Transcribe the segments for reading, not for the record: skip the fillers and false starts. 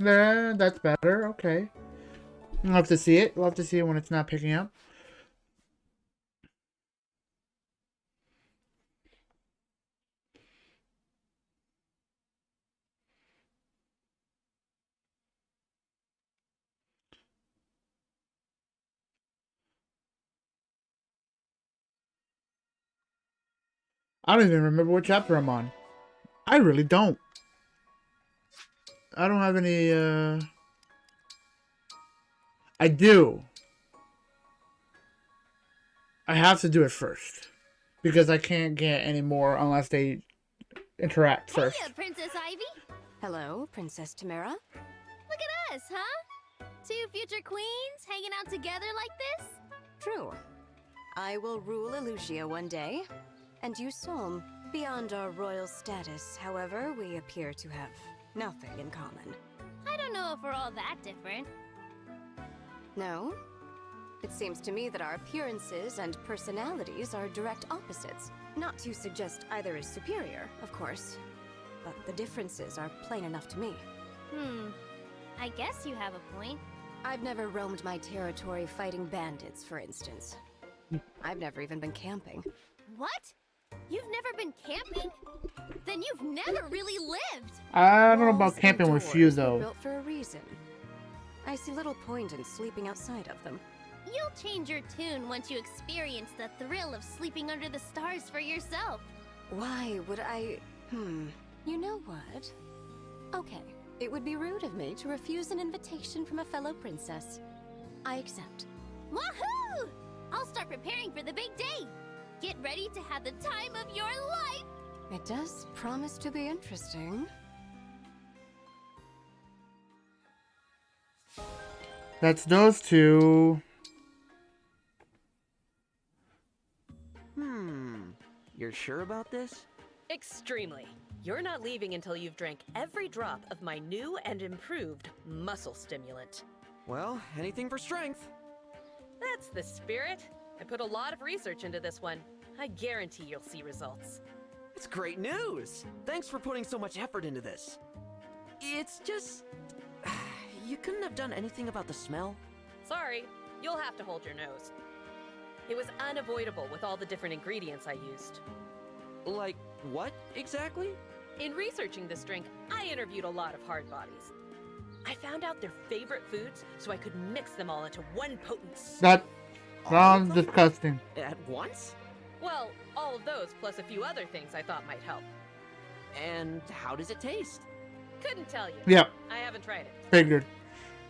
Nah, that's better. Okay. We'll have to see it. We'll have to see it when it's not picking up. I don't even remember what chapter I'm on. I really don't. I don't have any, I do. I have to do it first. Because I can't get any more unless they interact first. Hey, Princess Ivy! Hello, Princess Tamara. Look at us, huh? Two future queens hanging out together like this? True. I will rule Elusia one day, and you Solm. Beyond our royal status, however, we appear to have nothing in common. I don't know if we're all that different. No? It seems to me that our appearances and personalities are direct opposites. Not to suggest either is superior, of course, but the differences are plain enough to me. I guess you have a point. I've never roamed my territory fighting bandits, for instance. I've never even been camping. What? You've never been camping? Then you've never really lived! I don't know about Walls and camping with you, doors were though. built for a reason. I see little point in sleeping outside of them. You'll change your tune once you experience the thrill of sleeping under the stars for yourself. Why would I... You know what? Okay, it would be rude of me to refuse an invitation from a fellow princess. I accept. Woohoo! I'll start preparing for the big day. Get ready to have the time of your life! It does promise to be interesting. That's those two. You're sure about this? Extremely. You're not leaving until you've drank every drop of my new and improved muscle stimulant. Well, anything for strength. That's the spirit. I put a lot of research into this one. I guarantee you'll see results. It's great news! Thanks for putting so much effort into this. It's just... You couldn't have done anything about the smell? Sorry, you'll have to hold your nose. It was unavoidable with all the different ingredients I used. Like, what exactly? In researching this drink, I interviewed a lot of hard bodies. I found out their favorite foods so I could mix them all into one potent... That sounds disgusting. At once? Well, all of those plus a few other things I thought might help. And how does it taste? Couldn't tell you. Yep, I haven't tried it. figured.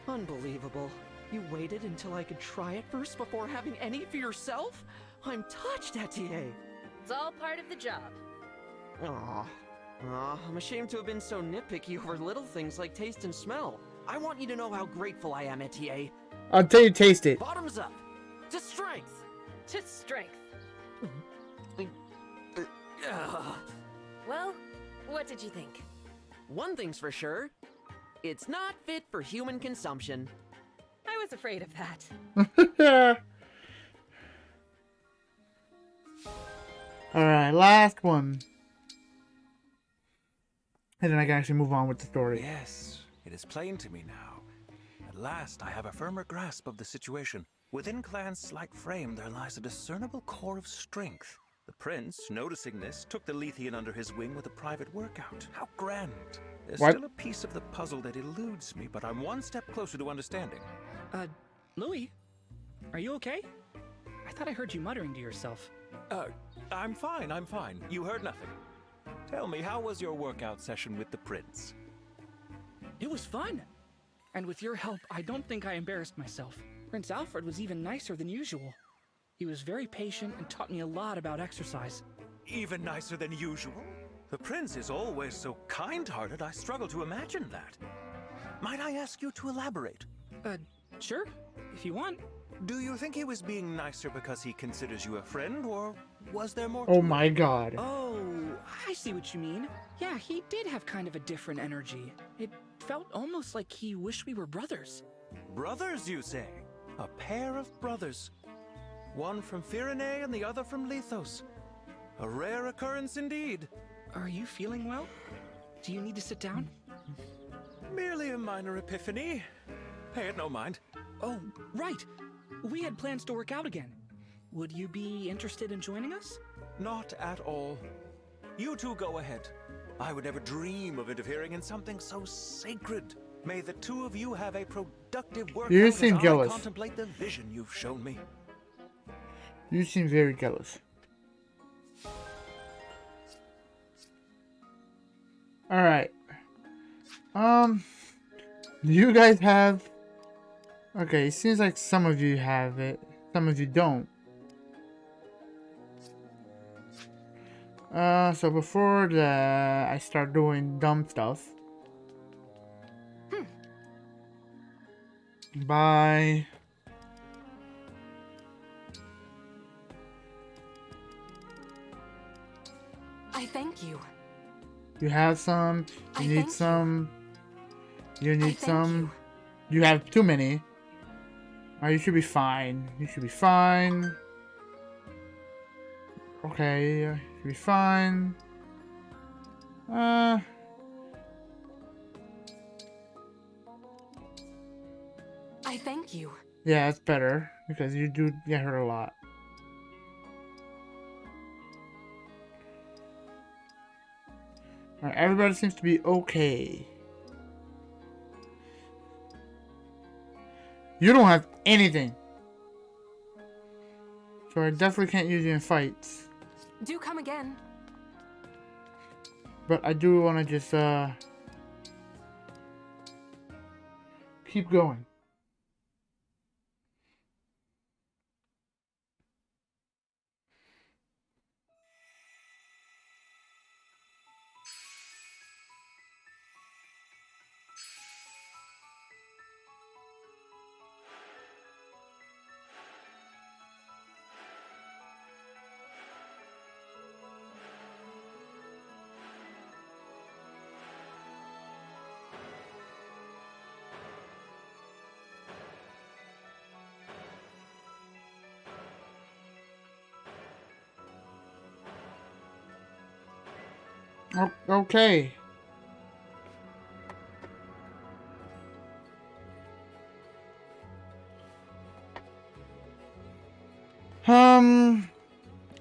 Unbelievable. You waited until I could try it first before having any for yourself? I'm touched, Etier. It's all part of the job. Aw. I'm ashamed to have been so nitpicky over little things like taste and smell. I want you to know how grateful I am, Etier. Until you taste it. Bottoms up! To strength! To strength. Ugh. Well, what did you think? One thing's for sure. It's not fit for human consumption. I was afraid of that. Alright, last one. And then I can actually move on with the story. Yes, it is plain to me now. At last I have a firmer grasp of the situation. Within Clan's slight frame there lies a discernible core of strength. The prince, noticing this, took the Lethean under his wing with a private workout. How grand! There's What? still a piece of the puzzle that eludes me, but I'm one step closer to understanding. Louis? Are you okay? I thought I heard you muttering to yourself. I'm fine, I'm fine. You heard nothing. Tell me, how was your workout session with the prince? It was fun! And with your help, I don't think I embarrassed myself. Prince Alfred was even nicer than usual. He was very patient and taught me a lot about exercise. Even nicer than usual? The prince is always so kind-hearted, I struggle to imagine that. Might I ask you to elaborate? Sure, if you want. Do you think he was being nicer because he considers you a friend, or was there more? Oh my god. Oh, I see what you mean. Yeah, he did have kind of a different energy. It felt almost like he wished we were brothers. Brothers, you say? A pair of brothers. One from Firene and the other from Lethos. A rare occurrence indeed. Are you feeling well? Do you need to sit down? Merely a minor epiphany. Pay it no mind. Oh, right. We had plans to work out again. Would you be interested in joining us? Not at all. You two go ahead. I would never dream of interfering in something so sacred. May the two of you have a productive workout You as seem I jealous. contemplate the vision you've shown me. You seem very jealous. Alright. Do you guys have... Okay, it seems like some of you have it. Some of you don't. So before I start doing dumb stuff. Bye. I thank you. You have some. I You need thank some. You I need thank some. You have too many. Oh, you should be fine. You should be fine. Okay, you should be fine. I thank you. Yeah, it's better because you do get hurt a lot. Alright, everybody seems to be okay. You don't have anything. So I definitely can't use you in fights. Do come again. But I do want to just, keep going. Okay.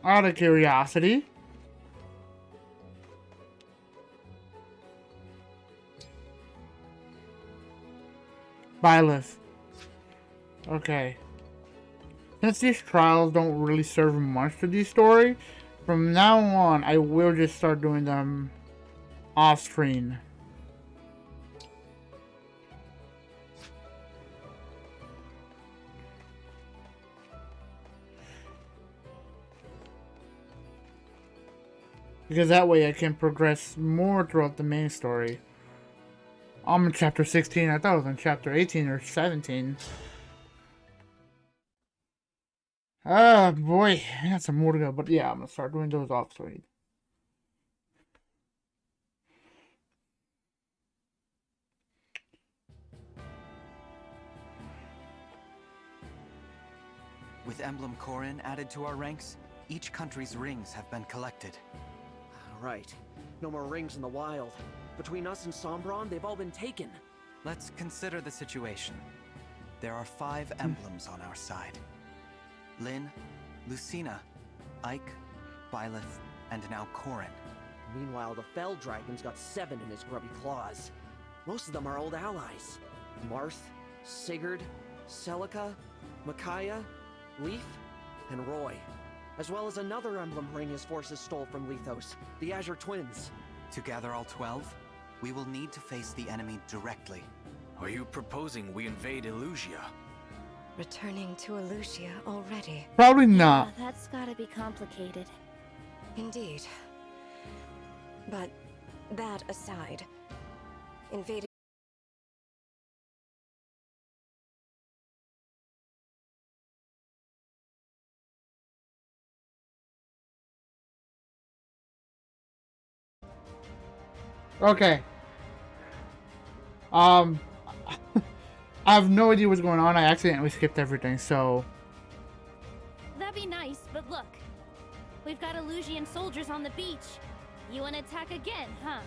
Out of curiosity. Byleth. Okay. Since these trials don't really serve much to the story, from now on I will just start doing them off screen. Because that way I can progress more throughout the main story. I'm in chapter 16. I thought it was in chapter 18 or 17. Ah, boy. I got some more to go. But yeah, I'm going to start doing those off screen. With Emblem Corin added to our ranks, each country's rings have been collected. Right. No more rings in the wild. Between us and Sombron, they've all been taken. Let's consider the situation. There are 5 emblems on our side. Lyn, Lucina, Ike, Byleth, and now Corin. Meanwhile, the Fell Dragon's got 7 in his grubby claws. Most of them are old allies. Marth, Sigurd, Celica, Micaiah, Leaf, and Roy. As well as another emblem ring his forces stole from Lethos, the Azure Twins. To gather all 12, we will need to face the enemy directly. Are you proposing we invade Illusia? Returning to Illusia already. Probably not. Yeah, that's gotta be complicated. Indeed. But that aside, invading Okay. I have no idea what's going on. I accidentally skipped everything, so... That'd be nice, but look. We've got Illusian soldiers on the beach. You wanna attack again, huh?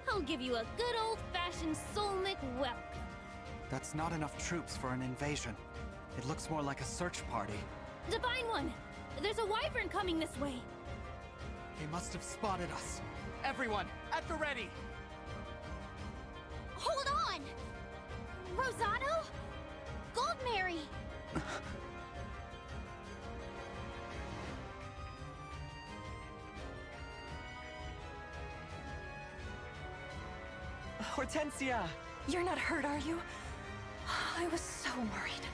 I'll give you a good old-fashioned Solmic welcome. That's not enough troops for an invasion. It looks more like a search party. Divine One! There's a wyvern coming this way! They must have spotted us. Everyone, at the ready! Hold on! Rosado? Goldmary! Hortensia! You're not hurt, are you? I was so worried.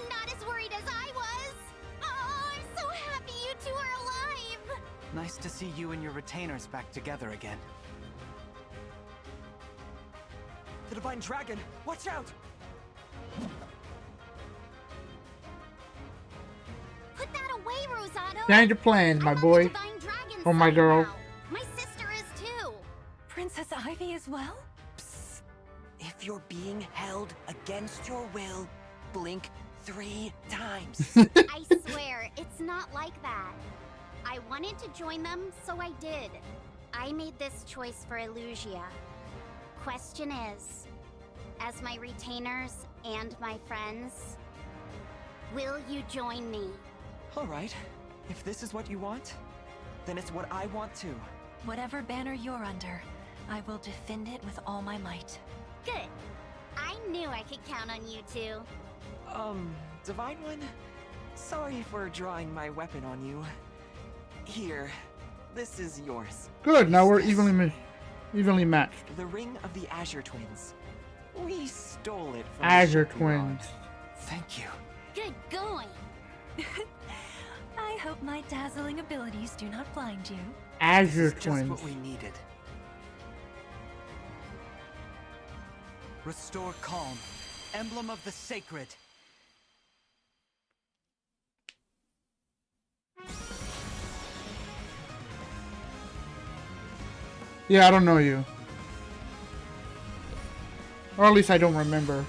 Not as worried as I was! Oh, I'm so happy you two are alive! Nice to see you and your retainers back together again. The Divine Dragon! Watch out! Put that away, Rosado! Change your plans, my I'm on boy. the Divine Dragon Or my side girl. now. My sister is too! Princess Ivy as well? Psst. If you're being held against your will, blink 3 times. I swear, it's not like that. I wanted to join them, so I did. I made this choice for Illusia. Question is, as my retainers and my friends, will you join me? Alright, if this is what you want, then it's what I want too. Whatever banner you're under, I will defend it with all my might. Good. I knew I could count on you two. Divine One? Sorry for drawing my weapon on you. Here, this is yours. Good. Now we're evenly matched. The Ring of the Azure Twins. We stole it from Azure the ship we were on. Twins. Thank you. Good going. I hope my dazzling abilities do not blind you. Azure This is Twins. just what we needed. Restore calm. Emblem of the sacred. Yeah, I don't know you. Or at least I don't remember.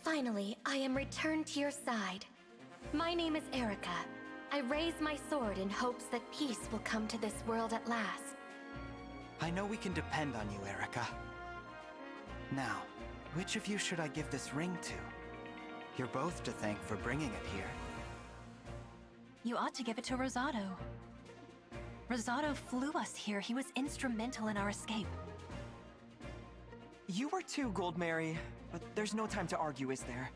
Finally, I am returned to your side. My name is Erica. I raise my sword in hopes that peace will come to this world at last. I know we can depend on you, Erica. Now, which of you should I give this ring to? You're both to thank for bringing it here. You ought to give it to Rosado. Rosado flew us here. He was instrumental in our escape. You were too, Goldmary, but there's no time to argue, is there?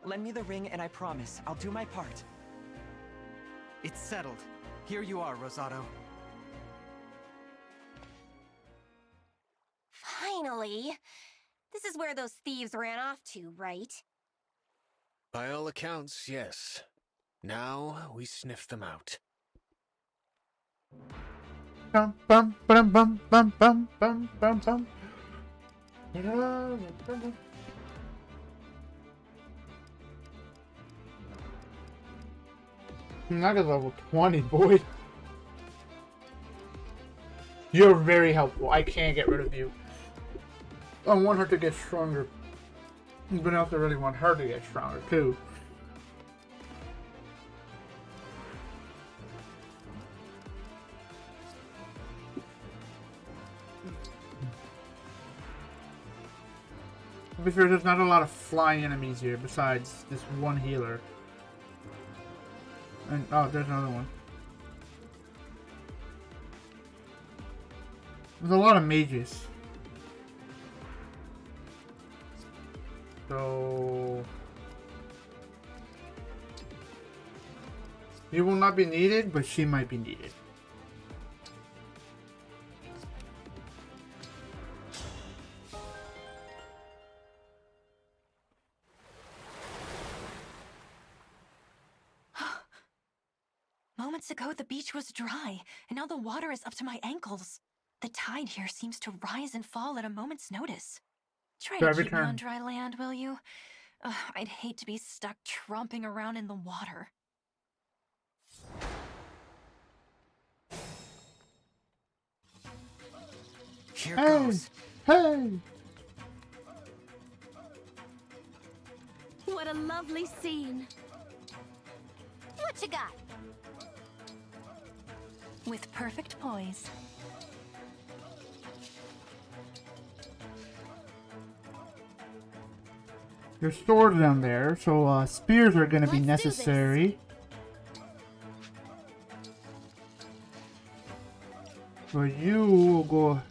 Lend me the ring and I promise I'll do my part. It's settled. Here you are, Rosado. Finally! This is where those thieves ran off to, right? By all accounts, yes. Now we sniff them out. Bum bum bum bum bum bum bum bum bum. Not at level 20, boy. You're very helpful. I can't get rid of you. I want her to get stronger. But I also really want her to get stronger, too. To be fair, there's not a lot of flying enemies here besides this one healer. And oh, there's another one. There's a lot of mages. So you will not be needed, but she might be needed. Moments ago, the beach was dry, and now the water is up to my ankles. The tide here seems to rise and fall at a moment's notice. Try to keep me on dry land, will you? I'd hate to be stuck tromping around in the water. Here goes. Hey! What a lovely scene. What you got? with perfect poise. There's swords down there, so spears are gonna be Let's do this. necessary. But you will go.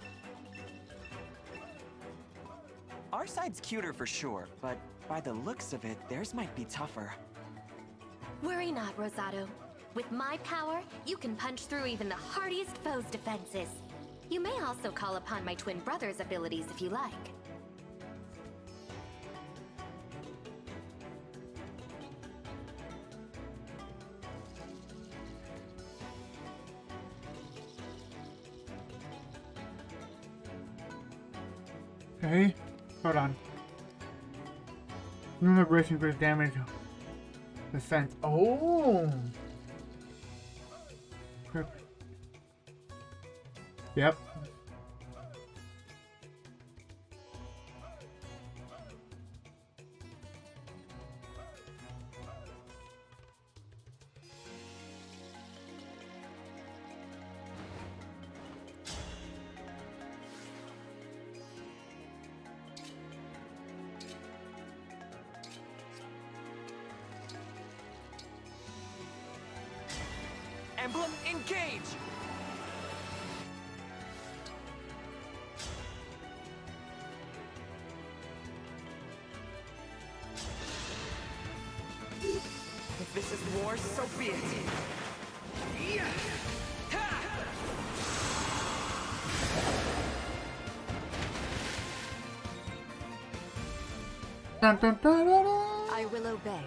Our side's cuter for sure, but by the looks of it, theirs might be tougher. Worry not, Rosado. With my power, you can punch through even the hardiest foe's defenses. You may also call upon my twin brother's abilities if you like. Okay, hold on. New liberation increase damage. Defense. Oh. Yep. Emblem, engage! If this is war, so be it. Dun, dun, dun, dun, dun. I will obey.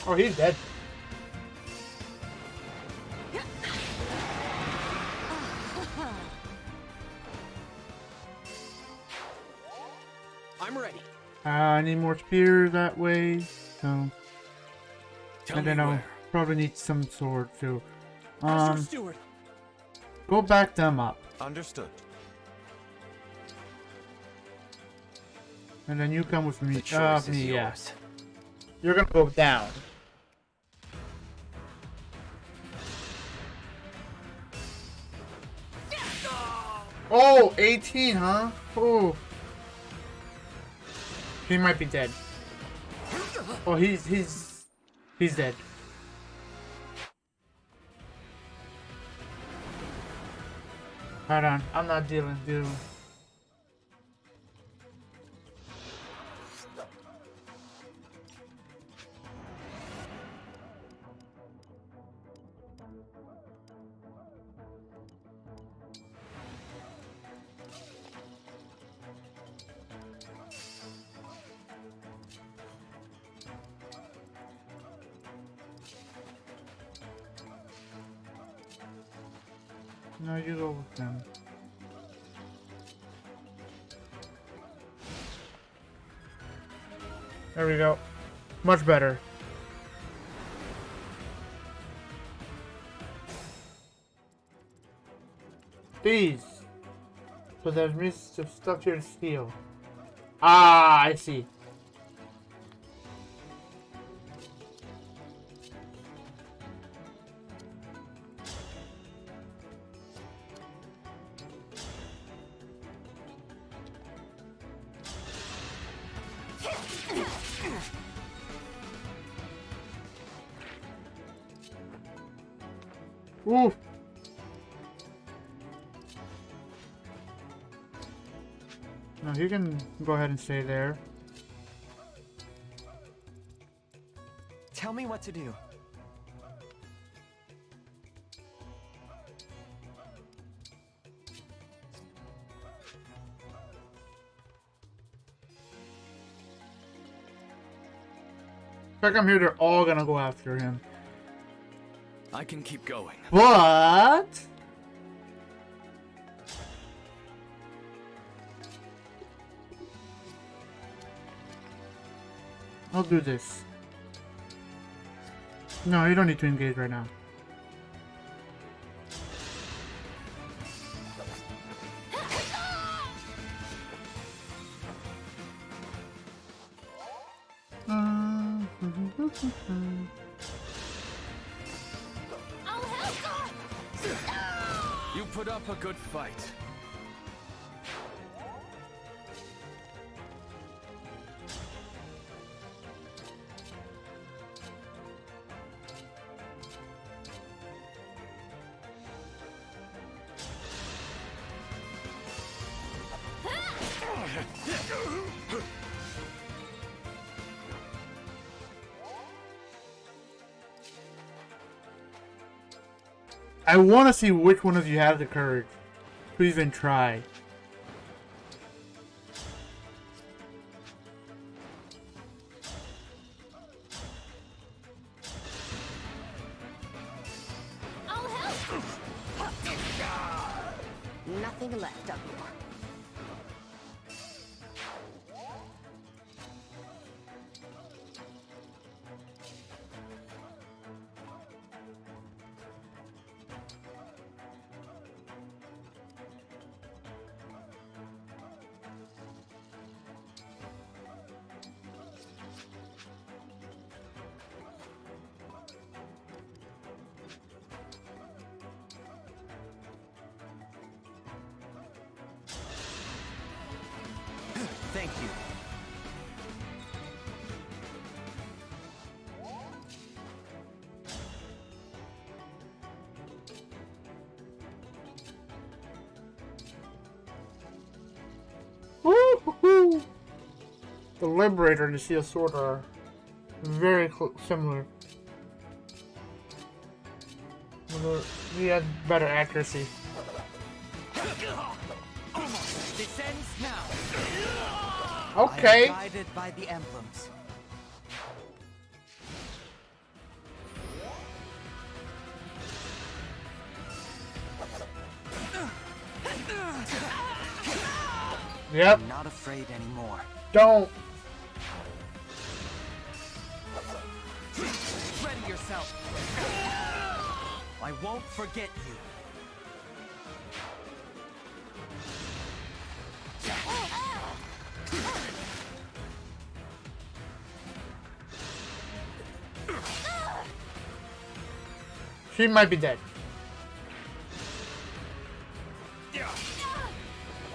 Oh, he's dead. I'm ready. I need more spears that way, so. Tell And me then I'll where. probably need some sword too. Master Steward. Go back them up, Understood. and then you come with me. The choice is Me, yeah. yours. You're gonna go down. Oh, 18, huh? Oh. He might be dead. Oh, he's dead. Hold on, I'm not dealing, dude. No, you go with them. There we go. Much better. These. So there's missed of stuff here to steal. Ah, I see. Ooh. No, you can go ahead and stay there. Tell me what to do. Like I'm here, they're all gonna go after him. I can keep going. What? I'll do this. No, you don't need to engage right now. I'll help! You put up a good fight. I want to see which one of you has the courage to even try. I'll help! Nothing left of you. Thank you. Woo-hoo-hoo. The Liberator and the Steel Sword are very similar. He has better accuracy. This ends now. Okay. I am guided by the emblems. Yep. I'm not afraid anymore. Don't. Ready yourself. I won't forget you. She might be dead.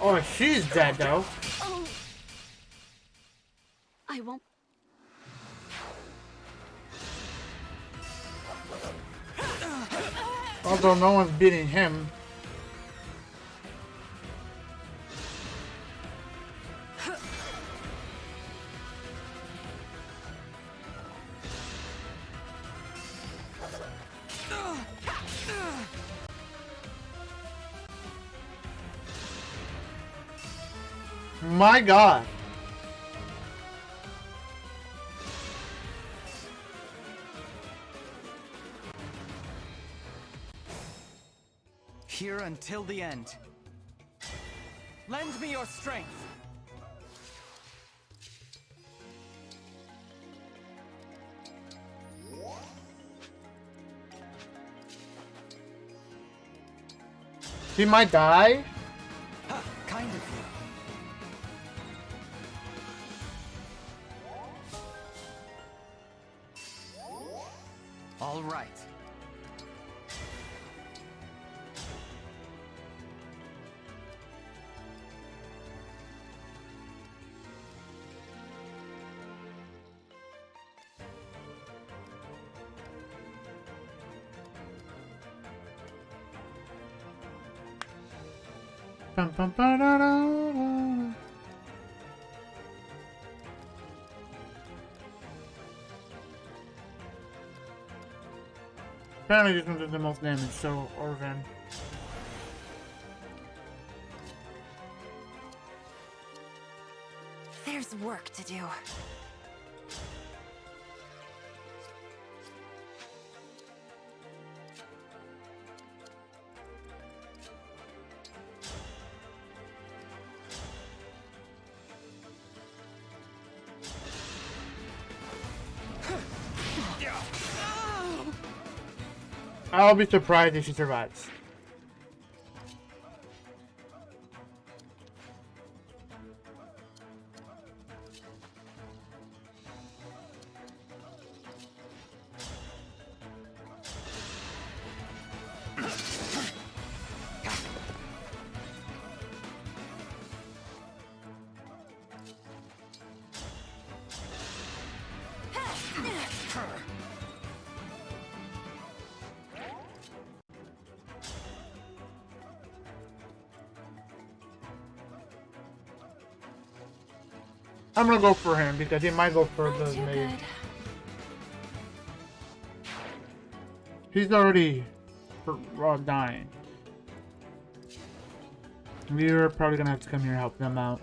Oh, she's dead though. Oh. I won't. Although no one's beating him. My God. Here until the end. Lend me your strength. He might die. Huh, kind of you. All right. Bum, bum, ba-da-da-da. Apparently this one does the most damage, so Orvan. There's work to do. I'll be surprised if she survives. I'm gonna go for him because he might go for I'm the too mage. good. He's already dying. We're probably gonna have to come here and help them out.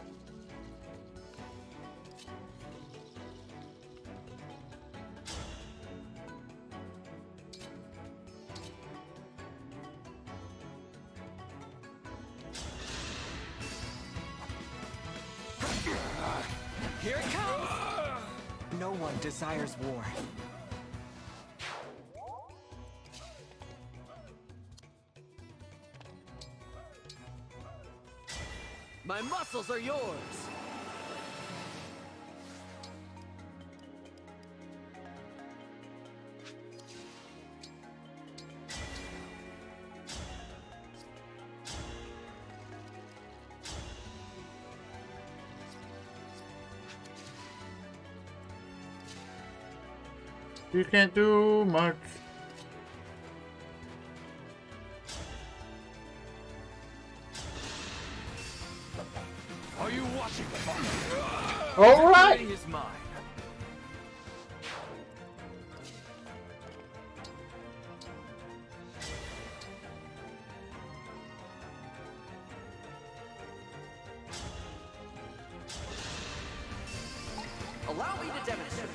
Here it comes! No one desires war. My muscles are yours! You can't do much. Are you watching? All right. Victory is mine. Allow me to demonstrate.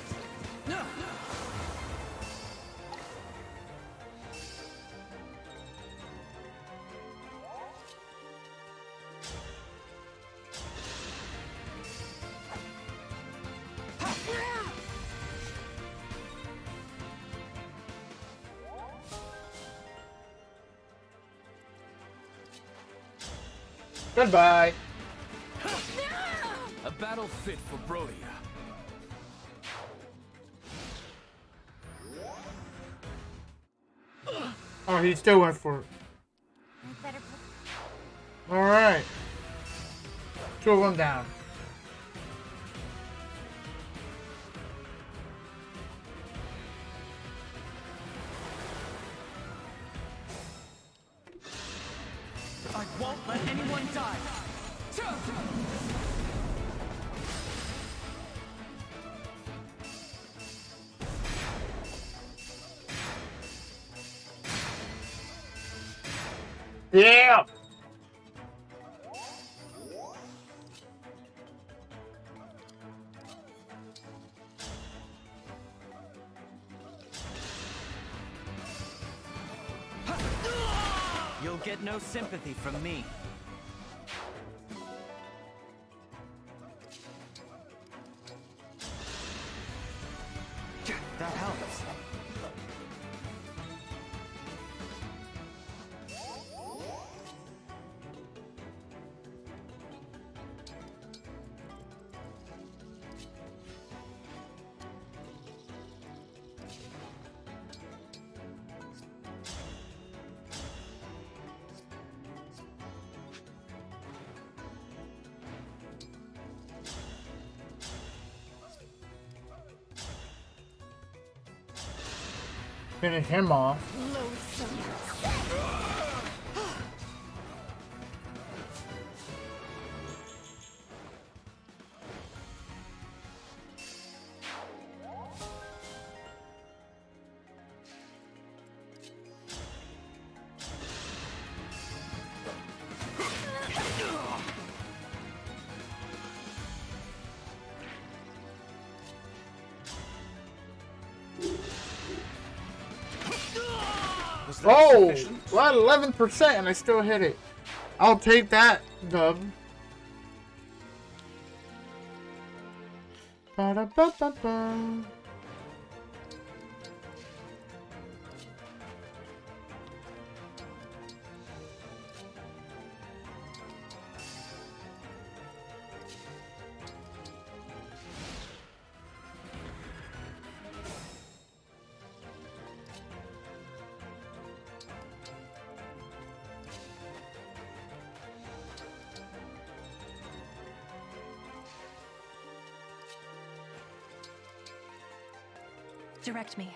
Goodbye. A battle fit for Brodia. Oh, he still went for it. I better put... All right. 2 of them down. I won't let anyone die! Yeah. You'll get no sympathy from me. That helps. Finish him off. Oh, well, 11%, and I still hit it. I'll take that, dub. Ba-da-ba-ba-ba. Direct me.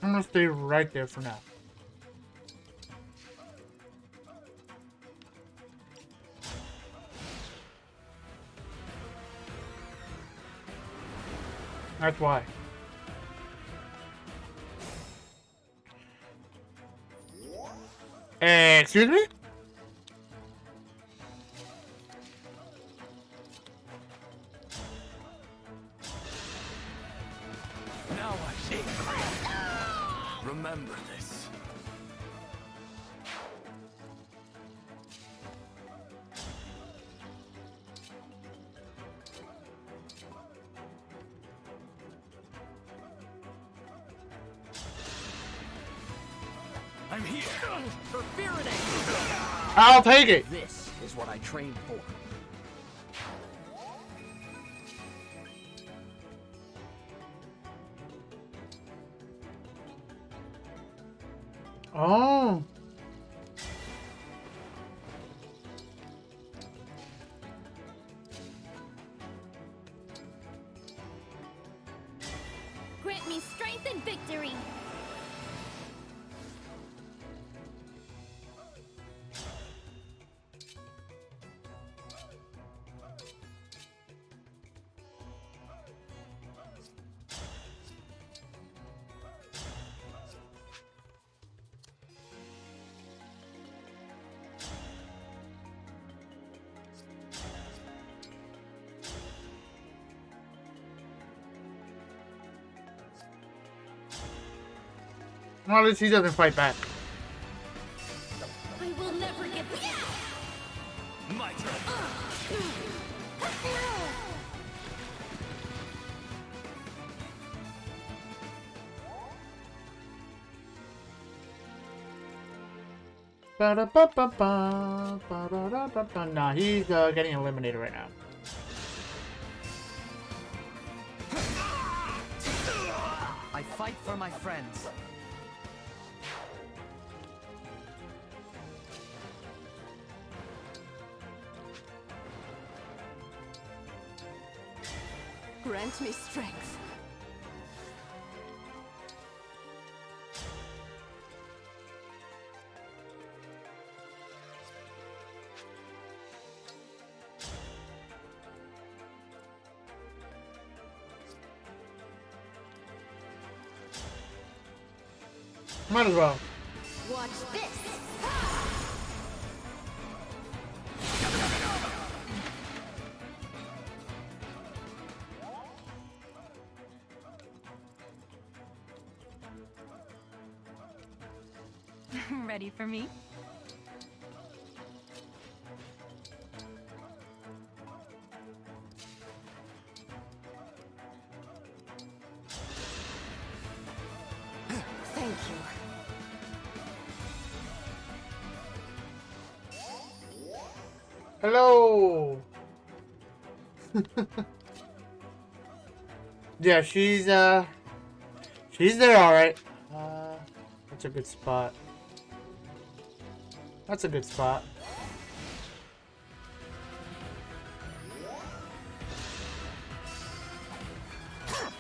I'm gonna stay right there for now. That's why. Excuse me? Now I see. Remember this. I'm here. For Faraday! I'll take it. This is what I trained for. Oh. Grant me strength and victory. Well, at least he doesn't fight back. I will never give My turn. Ba-da-ba-ba-ba, ba-da-da-da-da. Nah, he's getting eliminated right now. I fight for my friends. Grant me strength. Might as well. Watch this. Ready for me? Thank you. Hello. Yeah, she's there, all right. That's a good spot. That's a good spot.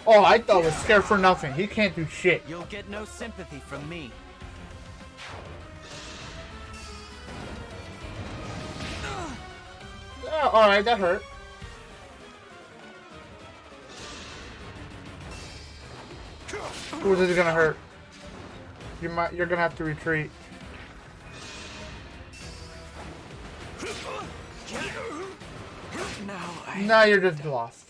Oh, I thought it was scared for nothing. He can't do shit. You'll get no sympathy from me. Oh, all right, that hurt. Ooh, this is gonna hurt. You're gonna have to retreat. Now you're just lost.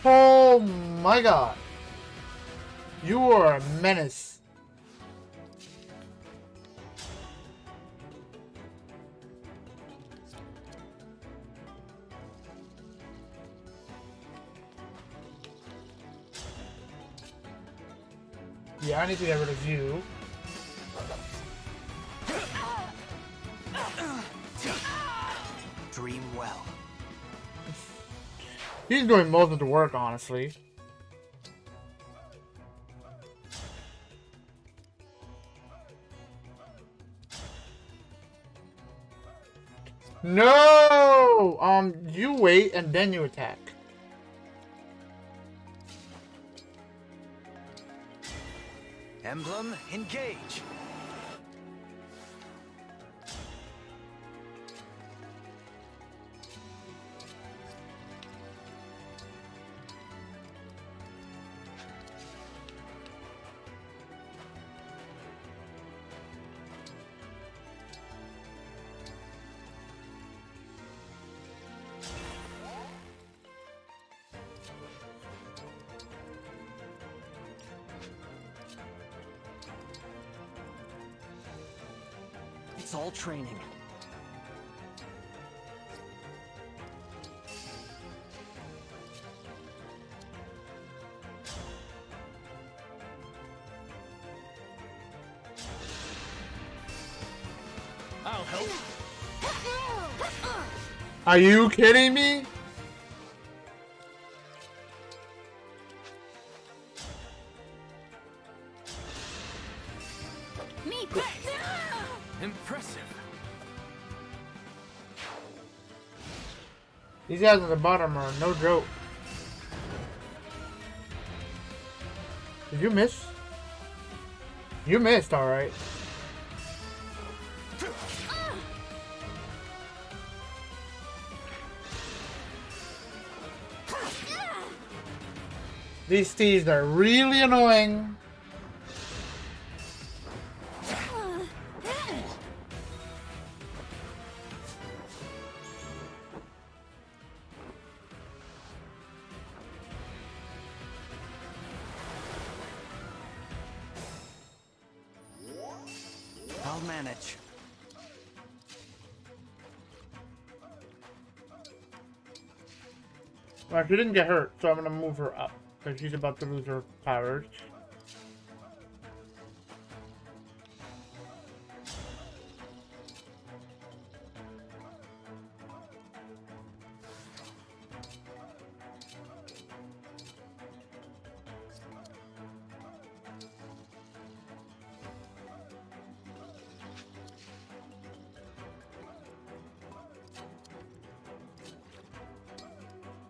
Oh my god. You are a menace. Yeah, I need to get rid of you. Dream well. He's doing most of the work, honestly. No! You wait and then you attack. Emblem, engage! It's all training. I'll help. Are you kidding me? Me. Impressive. These guys at the bottom are no joke. Did you miss? You missed, alright. These thieves are really annoying. I'll manage. Well, she didn't get hurt, so I'm gonna move her up. Because she's about to lose her powers.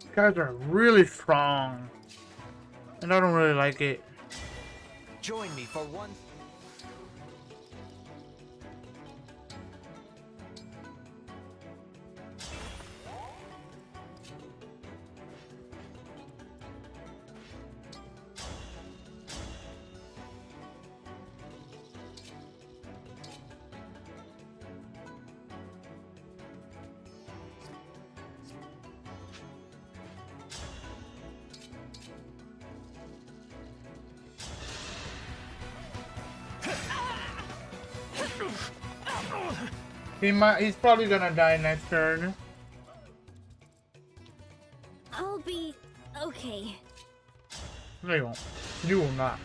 These guys are really strong. And I don't really like it. Join me for one. He's probably gonna die next turn. I'll be okay. No, you won't. You will not.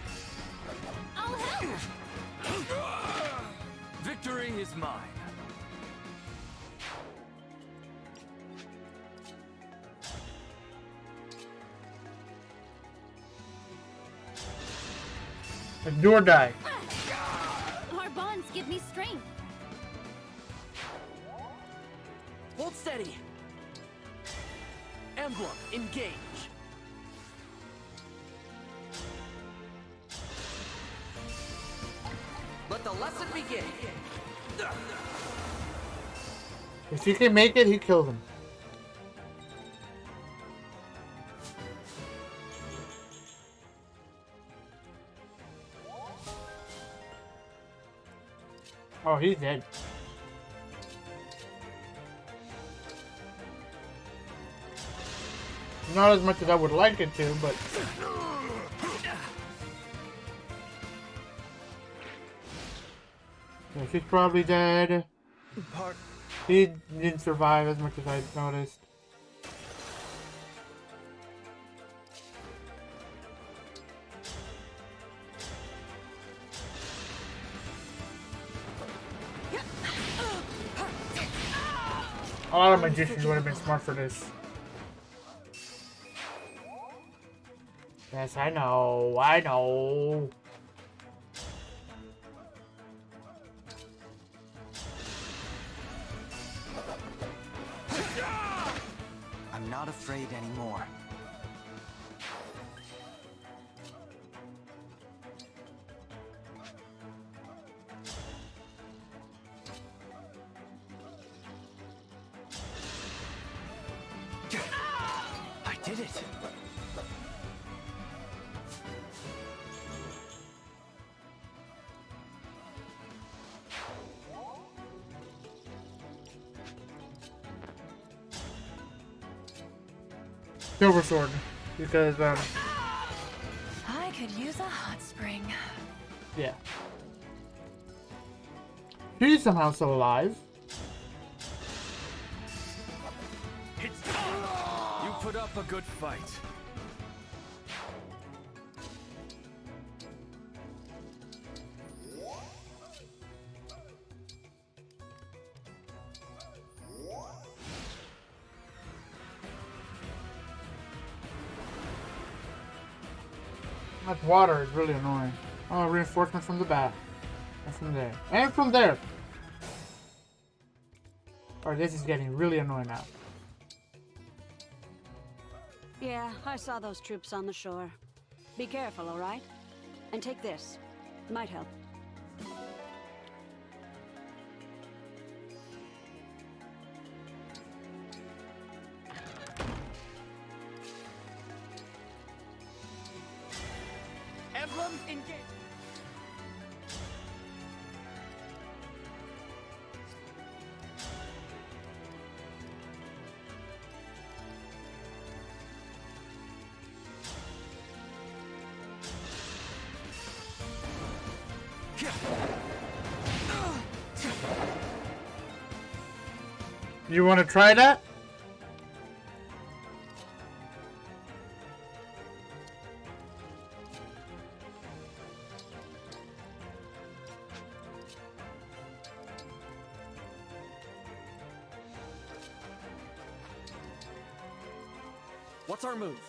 I'll help. Victory is mine. Let's do or die. Our bonds give me strength. Hold steady. Emblem, engage. Let the lesson begin. If he can make it, he kills him. Oh, he's dead. Not as much as I would like it to, but... Yeah, she's probably dead. He didn't survive as much as I noticed. A lot of magicians would have been smart for this. Yes, I know. I know. not afraid anymore. I did it! Silver sword, because I could use a hot spring. yeah, she's somehow still alive. You put up a good fight. That water is really annoying. Oh, reinforcement from the back. And from there. And from there! Oh, this is getting really annoying now. Yeah, I saw those troops on the shore. Be careful, alright? And take this. Might help. Emblem, engage! You want to try that? What's our move?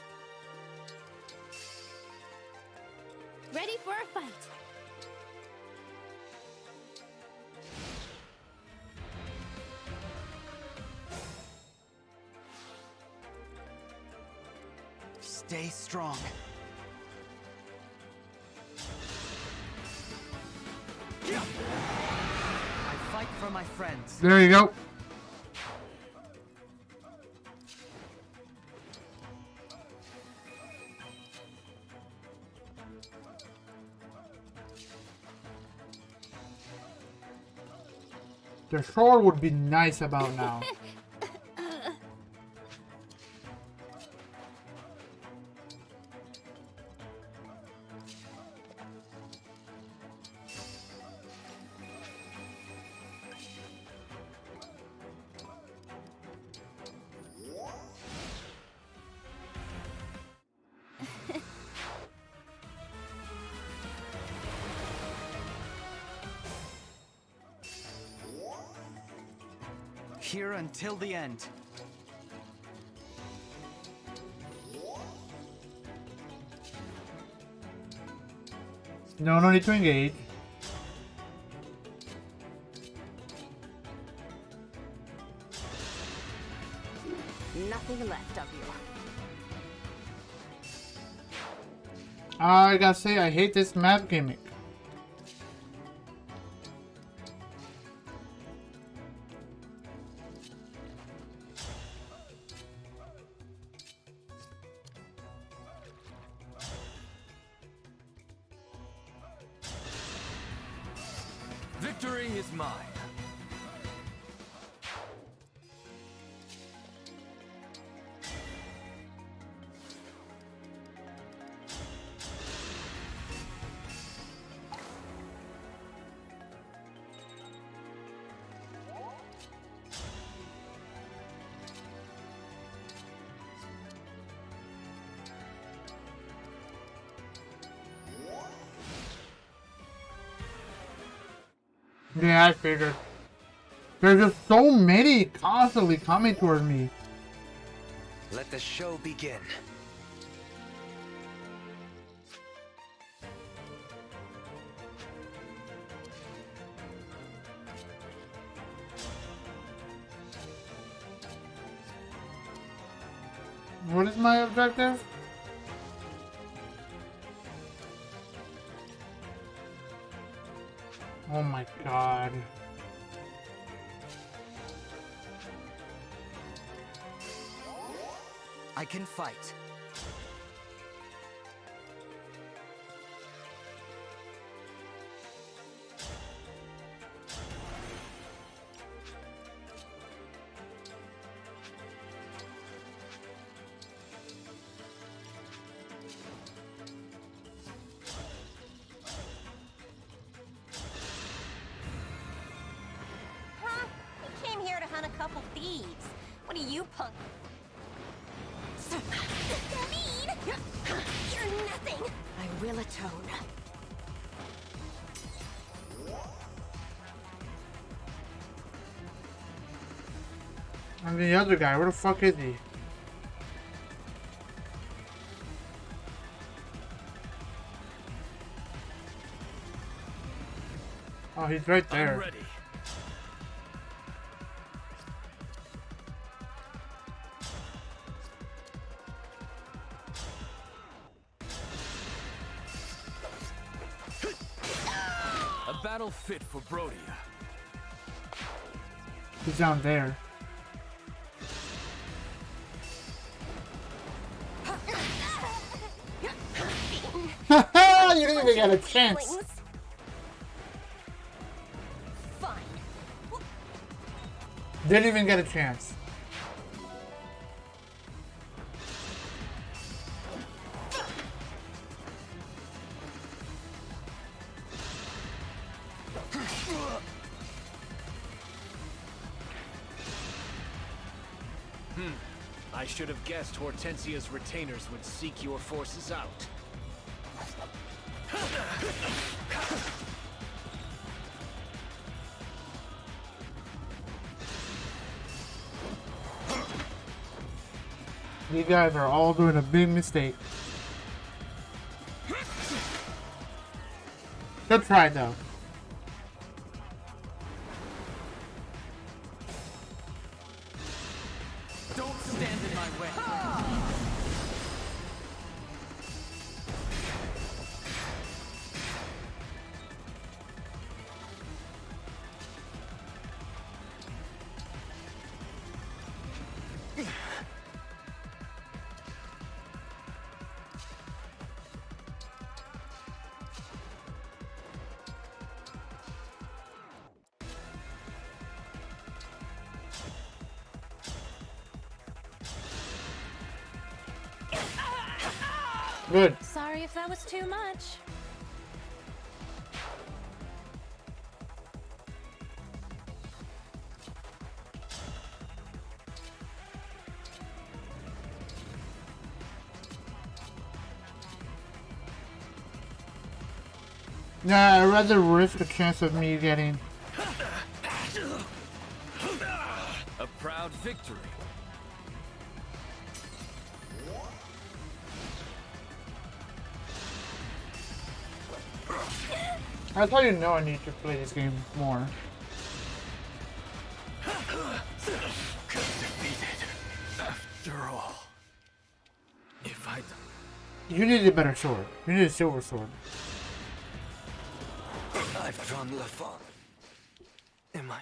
Ready for a fight. Stay strong. I fight for my friends. There you go. The shore would be nice about now. Here until the end. No need to engage. Nothing left of you. I gotta say, I hate this map gimmick. Victory is mine. Yeah, I figured. There's just so many constantly coming towards me. Let the show begin. What is my objective? Oh my god. I can fight. Huh? We came here to hunt a couple thieves. What are you punk? Mean! You're nothing! I will atone. And the other guy, where the fuck is he? Oh, he's right there. I'm ready. A battle fit for Brodia. He's down there. Haha! You didn't even get a chance. Fine. Didn't even get a chance. I should have guessed Hortensia's retainers would seek your forces out. You guys are all doing a big mistake. Good try though. Don't stand in my way. Good. Sorry if that was too much. Nah, I'd rather risk a chance of me getting... A proud victory. That's how you know I need to play this game more. Defeated. After all. If I... You need a better sword. You need a silver sword. I've drawn Lafon. Am I...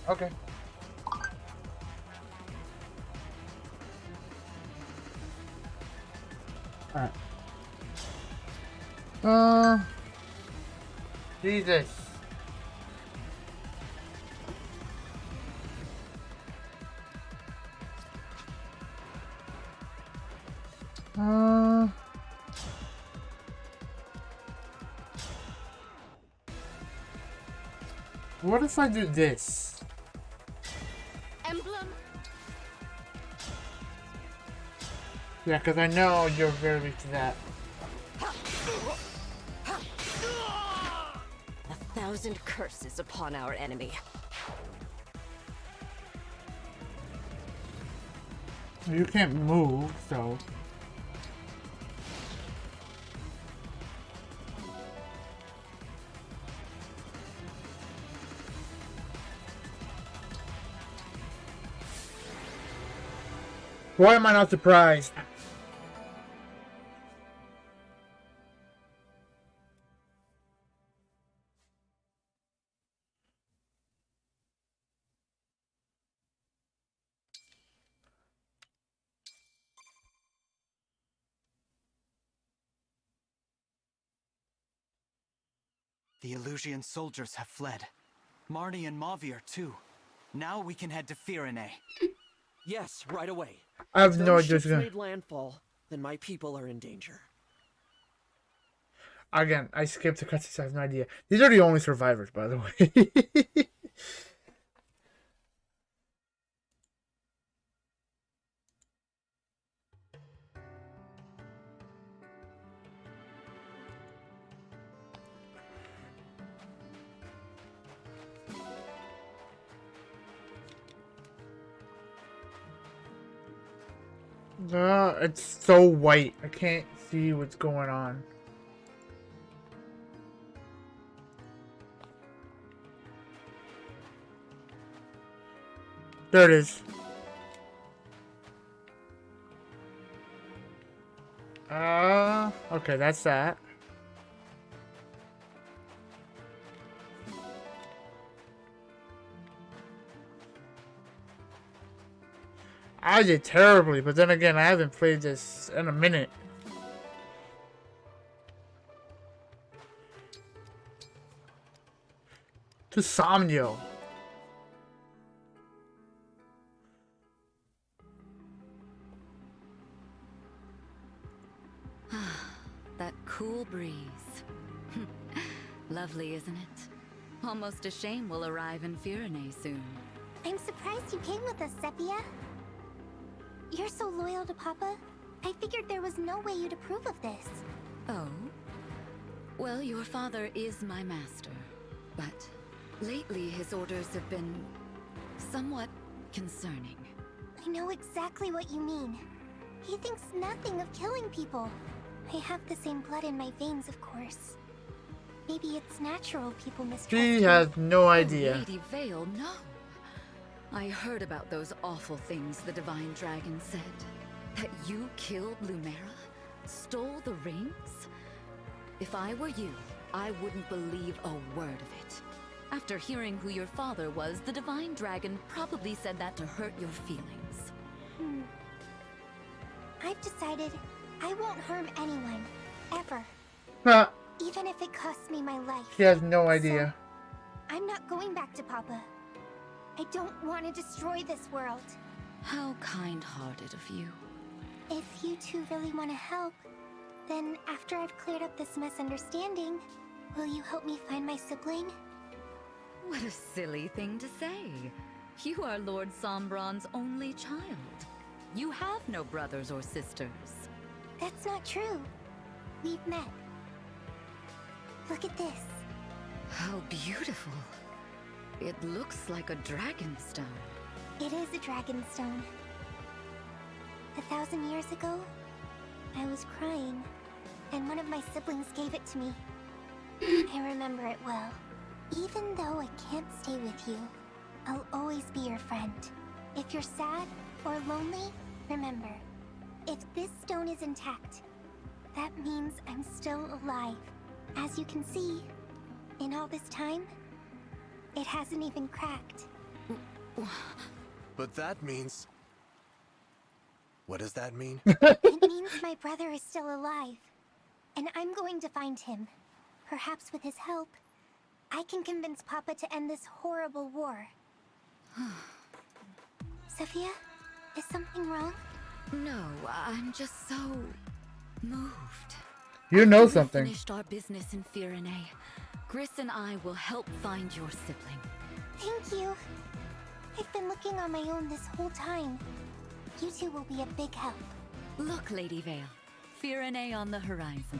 Okay. Alright. Jesus. What if I do this? Emblem. Yeah, because I know you're very weak to that. 1,000 curses upon our enemy. You can't move, so. Why am I not surprised? The Illusian soldiers have fled. Marnie and Mavier, too. Now we can head to Firene. Yes, right away. I have If no those idea what's ships gonna. made landfall, then my people are in danger. Again, I skipped the cutscenes. I have no idea. These are the only survivors, by the way. It's so white. I can't see what's going on. There it is. Okay, that's that. I did terribly, but then again, I haven't played this in a minute. To Somnio. That cool breeze. Lovely, isn't it? Almost a shame we'll arrive in Firene soon. I'm surprised you came with us, Sepia. You're so loyal to Papa. I figured there was no way you'd approve of this. Oh? Well, your father is my master, but lately his orders have been somewhat concerning. I know exactly what you mean. He thinks nothing of killing people. I have the same blood in my veins, of course. Maybe it's natural people mistrust me. She has no idea. Oh, Lady Vale, no. I heard about those awful things the Divine Dragon said. That you killed Lumera? Stole the rings? If I were you, I wouldn't believe a word of it. After hearing who your father was, the Divine Dragon probably said that to hurt your feelings. I've decided I won't harm anyone, ever. Huh. Even if it costs me my life. She has no idea. So, I'm not going back to Papa. I don't want to destroy this world. How kind-hearted of you. If you two really want to help, then after I've cleared up this misunderstanding, will you help me find my sibling? What a silly thing to say. You are Lord Sombron's only child. You have no brothers or sisters. That's not true. We've met. Look at this. How beautiful. It looks like a dragonstone. It is a dragonstone. 1,000 years ago, I was crying, and one of my siblings gave it to me. I remember it well. Even though I can't stay with you, I'll always be your friend. If you're sad or lonely, remember, if this stone is intact, that means I'm still alive. As you can see, in all this time, it hasn't even cracked. But that means... What does that mean? It means my brother is still alive, and I'm going to find him. Perhaps with his help, I can convince Papa to end this horrible war. Sophia, is something wrong? No, I'm just so moved. You know After something. we finished our business in Firene, Gris and I will help find your sibling. Thank you. I've been looking on my own this whole time. You two will be a big help. Look, Lady Vale, Firene on the horizon.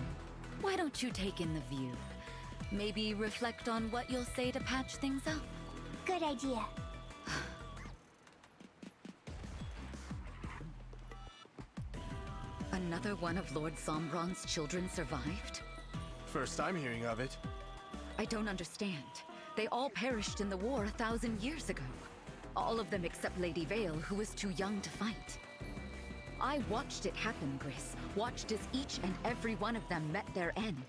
Why don't you take in the view? Maybe reflect on what you'll say to patch things up. Good idea. another one of Lord Sombron's children survived? First I'm hearing of it. I don't understand. They all perished in the war 1,000 years ago. All of them except Lady Vale, who was too young to fight. I watched it happen, Gris. Watched as each and every one of them met their end.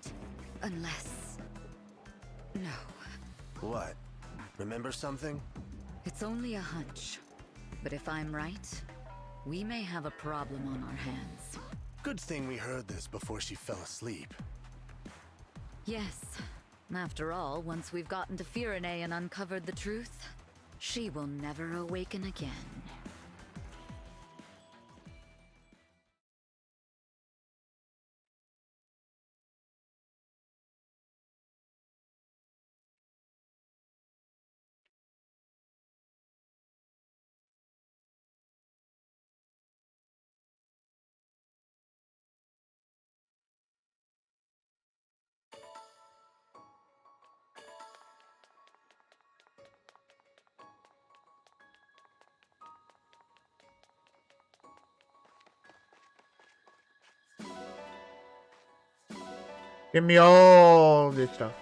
Unless... No. What? Remember something? It's only a hunch. But if I'm right, we may have a problem on our hands. Good thing we heard this before she fell asleep. Yes. After all, once we've gotten to Firene and uncovered the truth, she will never awaken again. Give me all this stuff.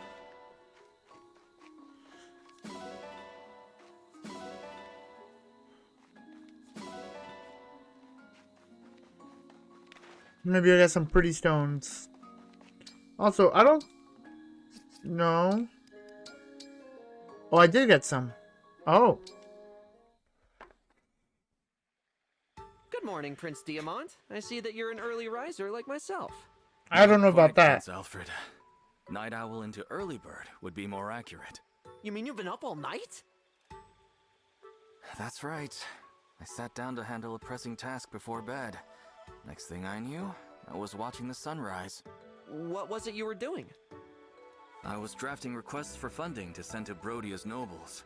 Maybe I got some pretty stones. Also, I don't know. Oh, I did get some. Oh. Good morning, Prince Diamant. I see that you're an early riser like myself. I don't know about that. Prince Alfred. Night owl into early bird would be more accurate. You mean you've been up all night? That's right. I sat down to handle a pressing task before bed. Next thing I knew, I was watching the sunrise. What was it you were doing? I was drafting requests for funding to send to Brodia's nobles.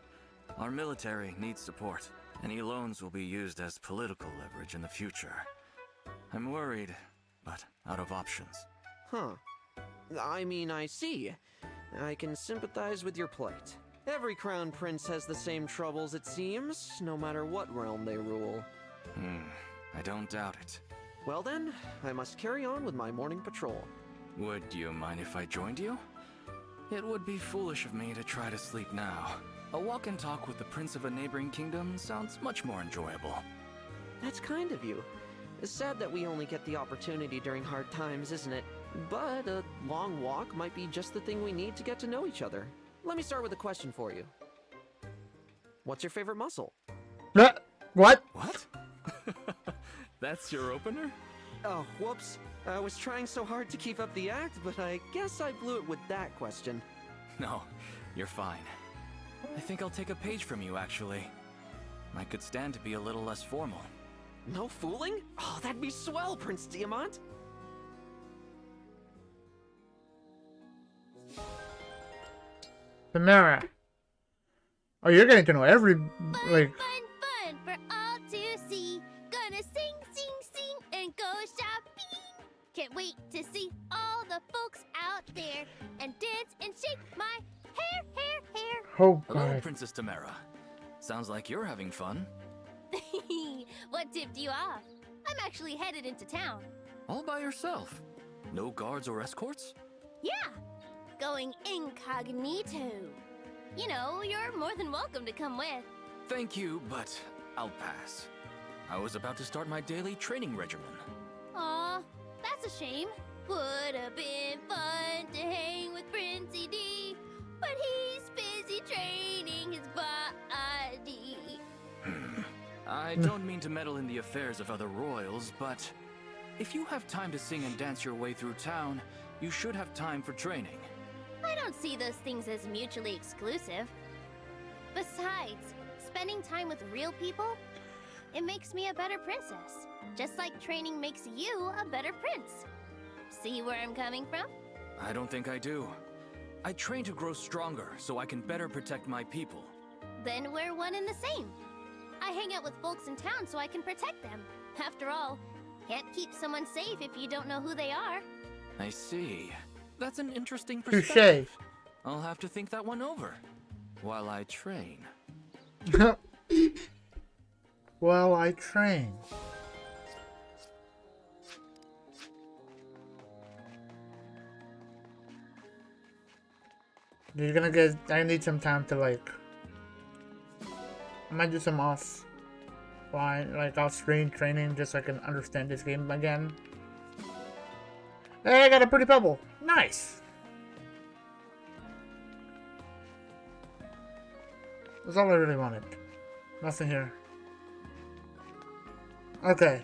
Our military needs support. Any loans will be used as political leverage in the future. I'm worried, but out of options. Huh. I mean, I see. I can sympathize with your plight. Every crown prince has the same troubles, it seems, no matter what realm they rule. I don't doubt it. Well then, I must carry on with my morning patrol. Would you mind if I joined you? It would be foolish of me to try to sleep now. A walk and talk with the prince of a neighboring kingdom sounds much more enjoyable. That's kind of you. It's sad that we only get the opportunity during hard times, isn't it? But a long walk might be just the thing we need to get to know each other. Let me start with a question for you. What's your favorite muscle? What? What? That's your opener? Oh, whoops. I was trying so hard to keep up the act, but I guess I blew it with that question. No, you're fine. I think I'll take a page from you, actually. I could stand to be a little less formal. No fooling? Oh, that'd be swell, Prince Diamant! Samara. Oh, you're getting to know every, like... Fun for all to see. Gonna sing, and go shopping. Can't wait to see all the folks out there and dance and shake my hair. Oh, Hello, God. Princess Tamara. Sounds like you're having fun. What tipped you off? I'm actually headed into town. All by yourself? No guards or escorts? Yeah, going incognito. You know, you're more than welcome to come with. Thank you, but I'll pass. I was about to start my daily training regimen. Aw, that's a shame. Would have been fun to hang with Princey D, but he's busy training his body. I don't mean to meddle in the affairs of other royals, but if you have time to sing and dance your way through town, you should have time for training. I don't see those things as mutually exclusive. Besides, spending time with real people, it makes me a better princess. Just like training makes you a better prince. See where I'm coming from? I don't think I do. I train to grow stronger so I can better protect my people. Then we're one and the same. I hang out with folks in town so I can protect them. After all, can't keep someone safe if you don't know who they are. I see. That's an interesting Touche. perspective. I'll have to think that one over while I train. While I train. You're gonna get. I need some time to like. I might do some off-screen training just so I can understand this game again. Hey, I got a pretty pebble. Nice. That's all I really wanted. Nothing here. Okay.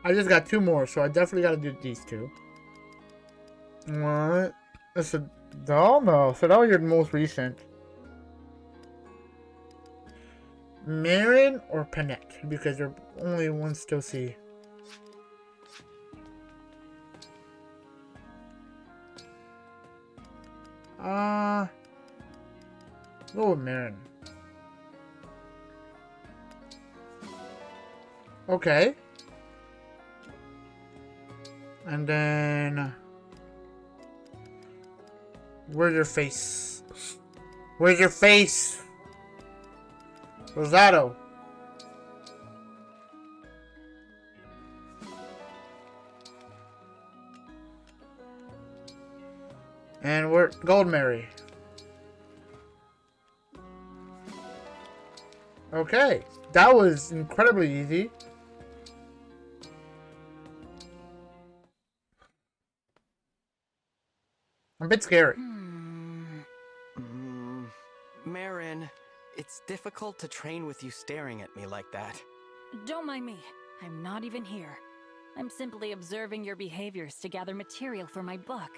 I just got 2 more, so I definitely gotta do these 2. What? That's a doll? No. So that was your most recent. Marin or Panette? Because they're only one still see. Go with Marin. Okay. And then... Where's your face? Where's your face? Rosado. And we're Gold Mary. Okay. That was incredibly easy. I'm a bit scary. Marin, it's difficult to train with you staring at me like that. Don't mind me. I'm not even here. I'm simply observing your behaviors to gather material for my book.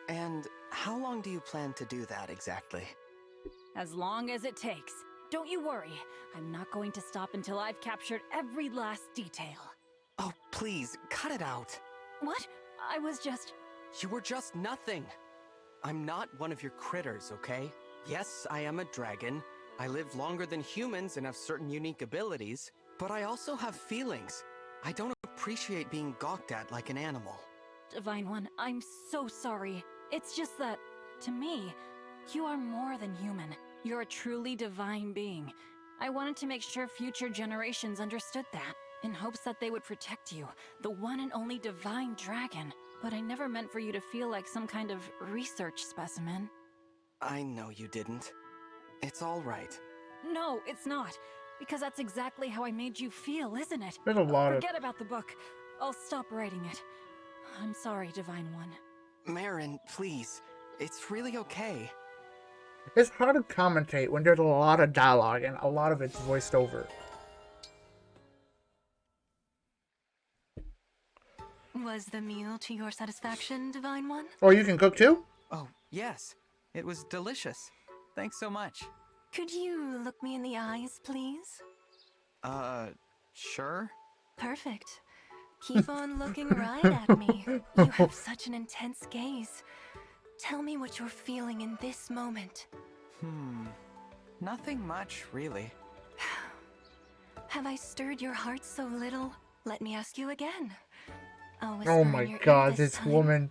And how long do you plan to do that exactly? As long as it takes. Don't you worry. I'm not going to stop until I've captured every last detail. Oh, please, cut it out. What? I was just... You were just nothing. I'm not one of your critters, okay? Yes, I am a dragon. I live longer than humans and have certain unique abilities, but I also have feelings. I don't appreciate being gawked at like an animal. Divine One, I'm so sorry. It's just that, to me, you are more than human. You're a truly divine being. I wanted to make sure future generations understood that, in hopes that they would protect you, the one and only divine dragon. But I never meant for you to feel like some kind of research specimen. I know you didn't. It's all right. No, it's not. Because that's exactly how I made you feel, isn't it? There's a lot Forget about the book. I'll stop writing it. I'm sorry, Divine One. Marin, please. It's really okay. It's hard to commentate when there's a lot of dialogue and a lot of it's voiced over. Was the meal to your satisfaction, Divine One? Oh, you can cook too? Oh, yes. It was delicious. Thanks so much. Could you look me in the eyes, please? Sure? Perfect. Keep on looking right at me. You have such an intense gaze. Tell me what you're feeling in this moment. Nothing much, really. Have I stirred your heart so little? Let me ask you again. I'll whisper Oh in my your ear god, this this time. woman.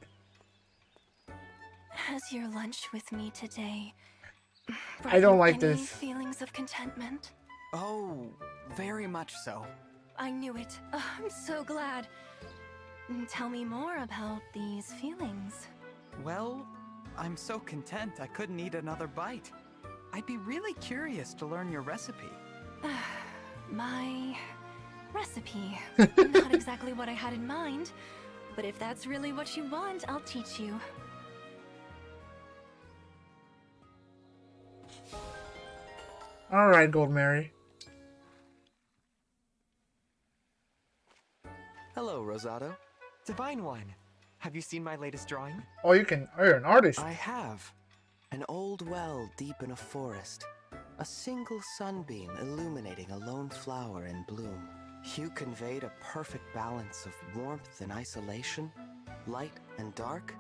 Has your lunch with me today I don't like any this. feelings of contentment? Oh, very much so. I knew it. Oh, I'm so glad. Tell me more about these feelings. Well, I'm so content I couldn't eat another bite. I'd be really curious to learn your recipe. My recipe. Not exactly what I had in mind, but if that's really what you want, I'll teach you. Alright, Gold Mary. Hello, Rosado. Divine One, have you seen my latest drawing? Oh, you can. Oh, you're an artist. I have. An old well deep in a forest. A single sunbeam illuminating a lone flower in bloom. You conveyed a perfect balance of warmth and isolation, light and dark.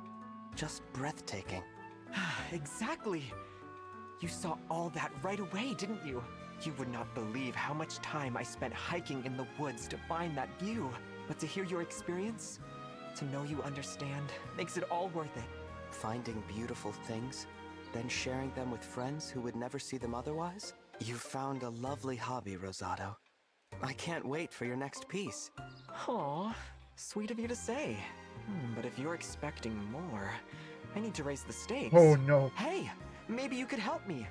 Just breathtaking. Exactly. You saw all that right away, didn't you? You would not believe how much time I spent hiking in the woods to find that view. But to hear your experience, to know you understand, makes it all worth it. Finding beautiful things, then sharing them with friends who would never see them otherwise? You found a lovely hobby, Rosado. I can't wait for your next piece. Aw, sweet of you to say. But if you're expecting more, I need to raise the stakes. Oh no. Hey, maybe you could help me.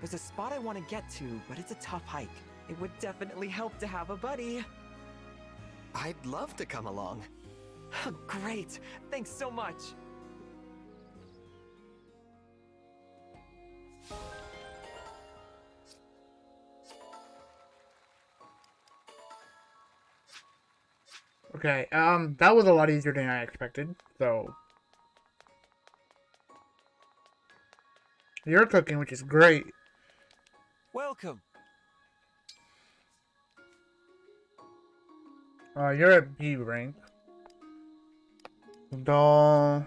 There's a spot I want to get to, but it's a tough hike. It would definitely help to have a buddy. I'd love to come along. Great, thanks so much. Okay, that was a lot easier than I expected, so... You're cooking, which is great. Welcome. You're at B rank. Doll.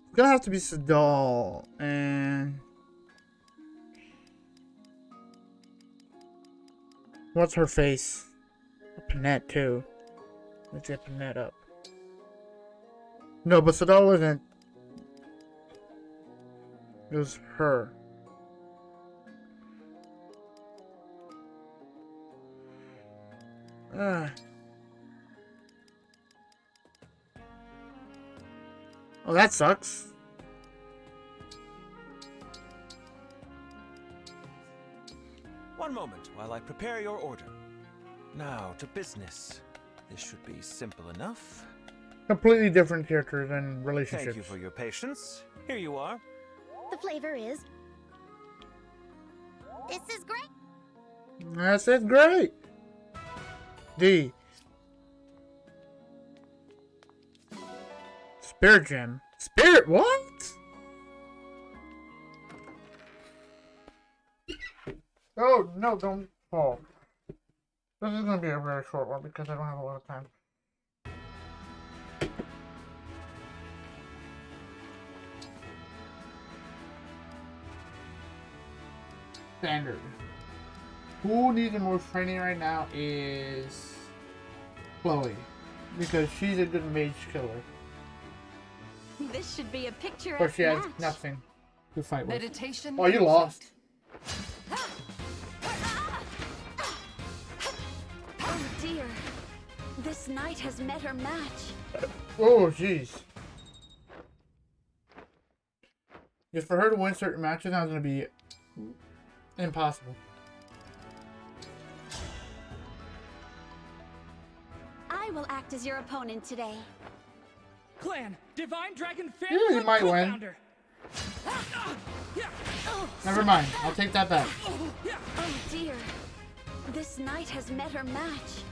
It's gonna have to be Sadal, and... What's her face? A Panette, too. Let's get Panette up. No, but Sadal wasn't. It was her. Oh, that sucks. One moment while I prepare your order. Now to business. This should be simple enough. Completely different characters and relationships. Thank you for your patience. Here you are. The flavor is... This is great! That's it, great! D. Spirit Gem. Spirit, what? Oh, no, don't fall. This is going to be a very short one because I don't have a lot of time. Standard. Who needs the most training right now is Chloe, because she's a good mage killer. This should be a picturesque But she has match. nothing to fight with. Meditation Oh, you lost. Oh dear. This knight has met her match. Oh, jeez. If for her to win certain matches, that's going to be impossible. I will act as your opponent today. Clan, Divine Dragon fan Yeah, you might win. co-founder. Never mind. I'll take that back. Oh dear. This knight has met her match.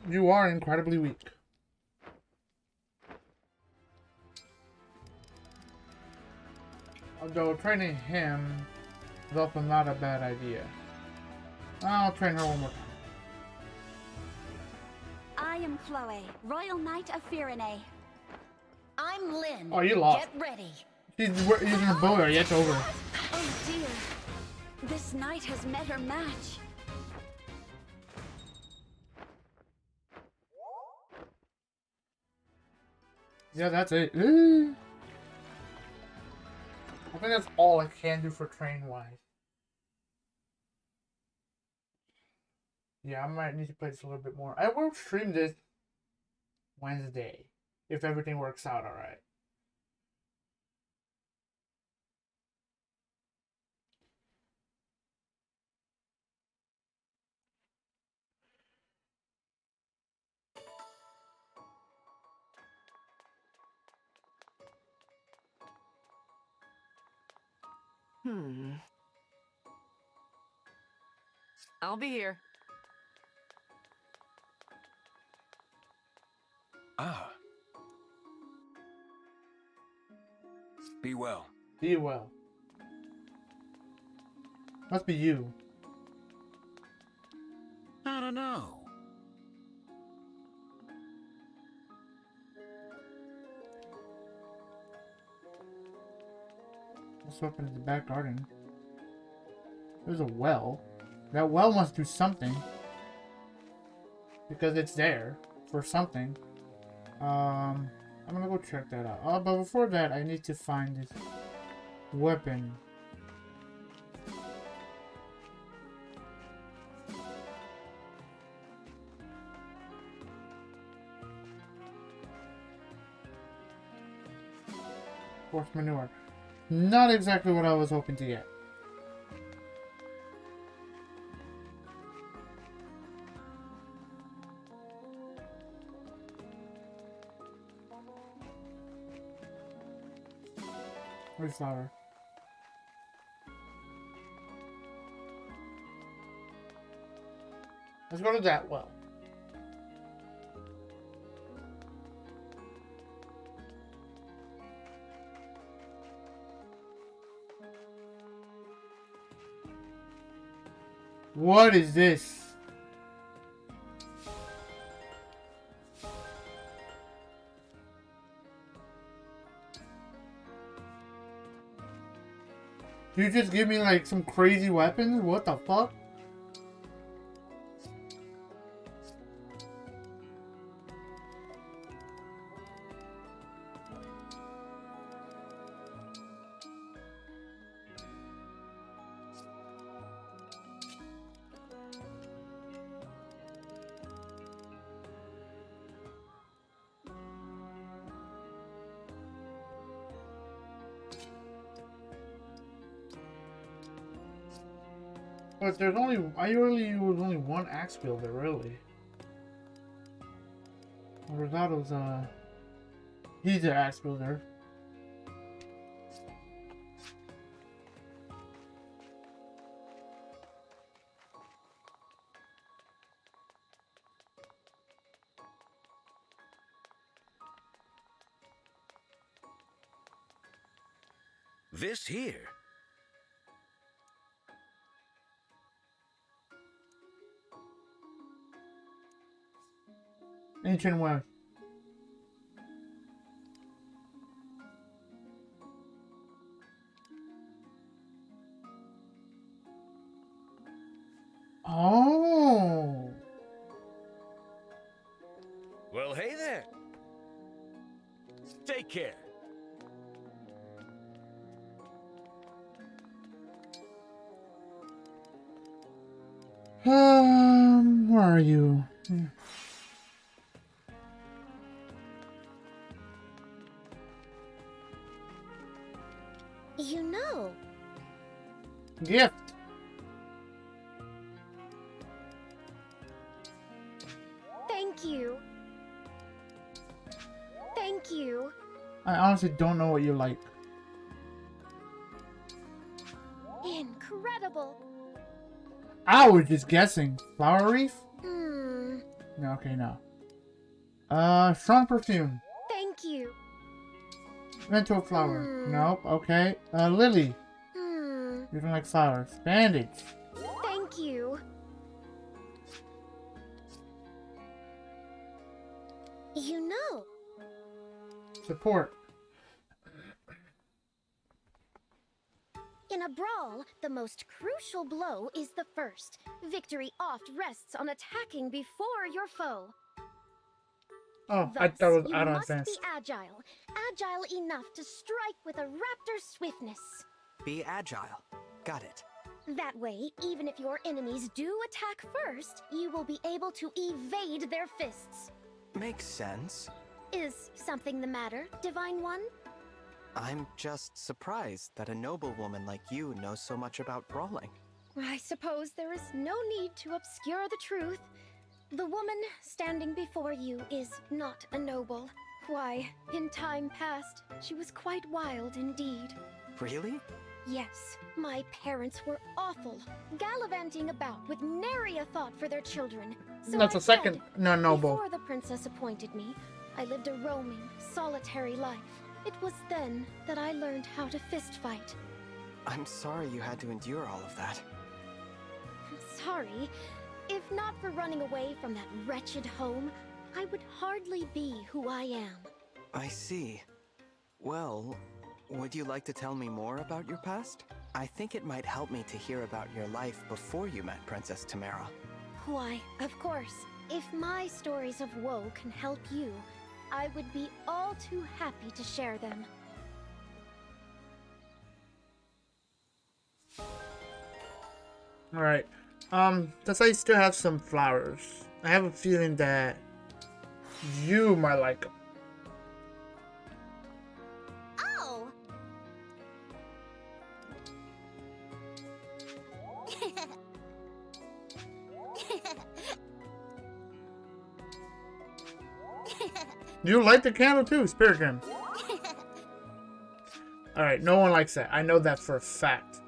You are incredibly weak. Although training him is also not a bad idea. I'll train her one more time. I am Chloe, Royal Knight of Firene. I'm Lynn. Oh, you lost. Get ready. She's using her bow already. It's over. Oh dear. This knight has met her match. Yeah, that's it. I think that's all I can do for train-wise. Yeah, I might need to play this a little bit more. I will stream this Wednesday, if everything works out alright. I'll be here. Ah. Be well. Be well. Must be you. I don't know. What's up in the back garden? There's a well. That well must do something. Because it's there for something. I'm gonna go check that out. But before that, I need to find this weapon. Horse manure. Not exactly what I was hoping to get. Where's flower? Let's go to that well. What is this? You just give me like some crazy weapons? What the fuck? But there's only, I really use only one axe builder, really. Rosato's, he's an axe builder. This here? Ancient West. Oh. Well, hey there. Take care. Where are you? You know. Gift. Thank you. Thank you. I honestly don't know what you like. Incredible. I was just guessing. Flower wreath? Hmm. No, okay, no. Strong perfume. Thank you. Mental flower. Nope, okay. Lily. Hmm. You don't like flowers. Bandage. Thank you. You know. Support. In a brawl, the most crucial blow is the first. Victory oft rests on attacking before your foe. Oh, Thus, I thought it was you out on must sense. be agile. Agile enough to strike with a raptor's swiftness. Be agile. Got it. That way, even if your enemies do attack first, you will be able to evade their fists. Makes sense. Is something the matter, Divine One? I'm just surprised that a noblewoman like you knows so much about brawling. I suppose there is no need to obscure the truth. The woman standing before you is not a noble. Why, in time past, she was quite wild indeed. Really? Yes, my parents were awful, gallivanting about with nary a thought for their children. So That's I a second fled. non-noble. Before the princess appointed me, I lived a roaming, solitary life. It was then that I learned how to fist fight. I'm sorry you had to endure all of that. Sorry. If not for running away from that wretched home, I would hardly be who I am. I see. Well, would you like to tell me more about your past? I think it might help me to hear about your life before you met Princess Tamara. Why, of course. If my stories of woe can help you, I would be all too happy to share them. Alright. Does I still have some flowers? I have a feeling that you might like them. Oh, You light the candle too, Spirit Gems. Alright, no one likes that. I know that for a fact.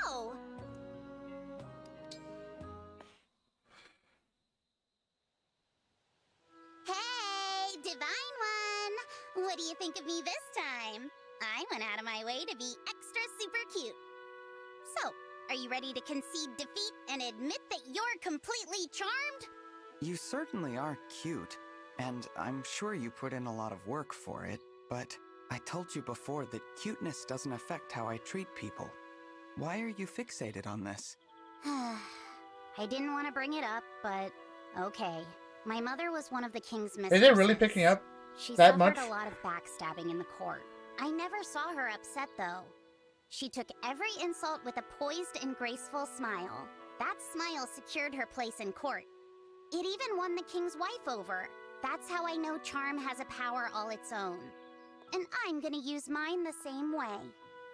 Oh! Hey, Divine One! What do you think of me this time? I went out of my way to be extra super cute. So, are you ready to concede defeat and admit that you're completely charmed? You certainly are cute, and I'm sure you put in a lot of work for it, but I told you before that cuteness doesn't affect how I treat people. Why are you fixated on this? I didn't want to bring it up, but okay. My mother was one of the king's mistresses. Is it really picking up She that much? suffered a lot of backstabbing in the court. I never saw her upset, though. She took every insult with a poised and graceful smile. That smile secured her place in court. It even won the king's wife over. That's how I know charm has a power all its own. And I'm gonna use mine the same way.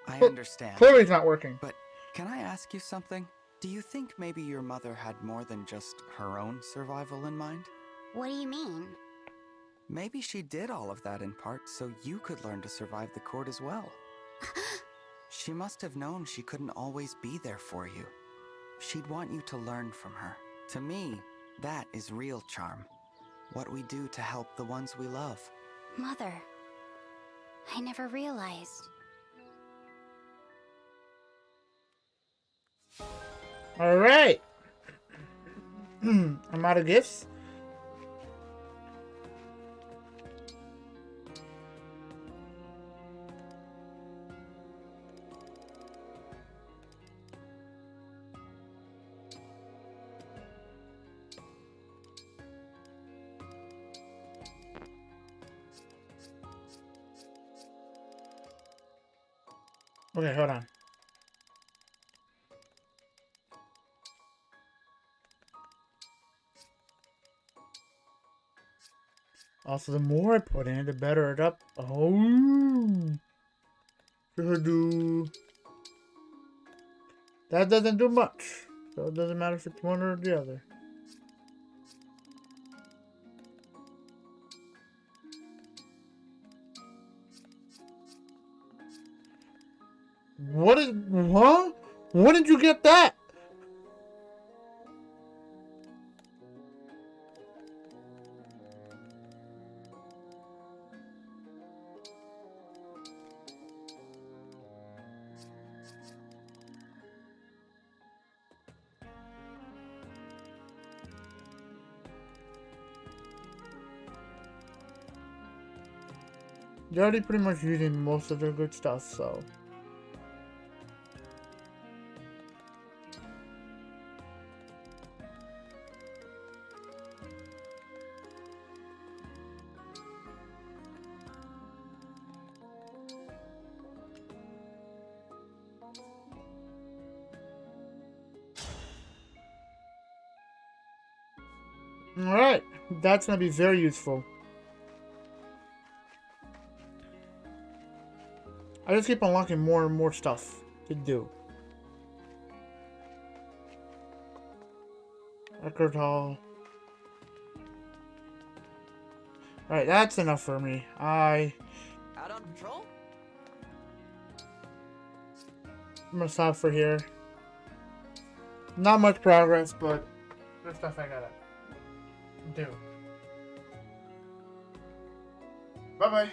I understand. Clearly it's not working. But can I ask you something? Do you think maybe your mother had more than just her own survival in mind? What do you mean? Maybe she did all of that in part so you could learn to survive the court as well. She must have known she couldn't always be there for you. She'd want you to learn from her. To me, that is real charm. What we do to help the ones we love. Mother, I never realized. Alright. I'm out of gifts. Okay, hold on. Also, the more I put in, the better it up. Oh, that doesn't do much, so it doesn't matter if it's one or the other. What is, huh? When did you get that? You're already pretty much using most of the good stuff, so. Alright, that's gonna be very useful. I just keep unlocking more and more stuff to do. Record hall. Alright, that's enough for me. Out on patrol? I'm gonna stop for here. Not much progress, but there's stuff I gotta do. Bye-bye.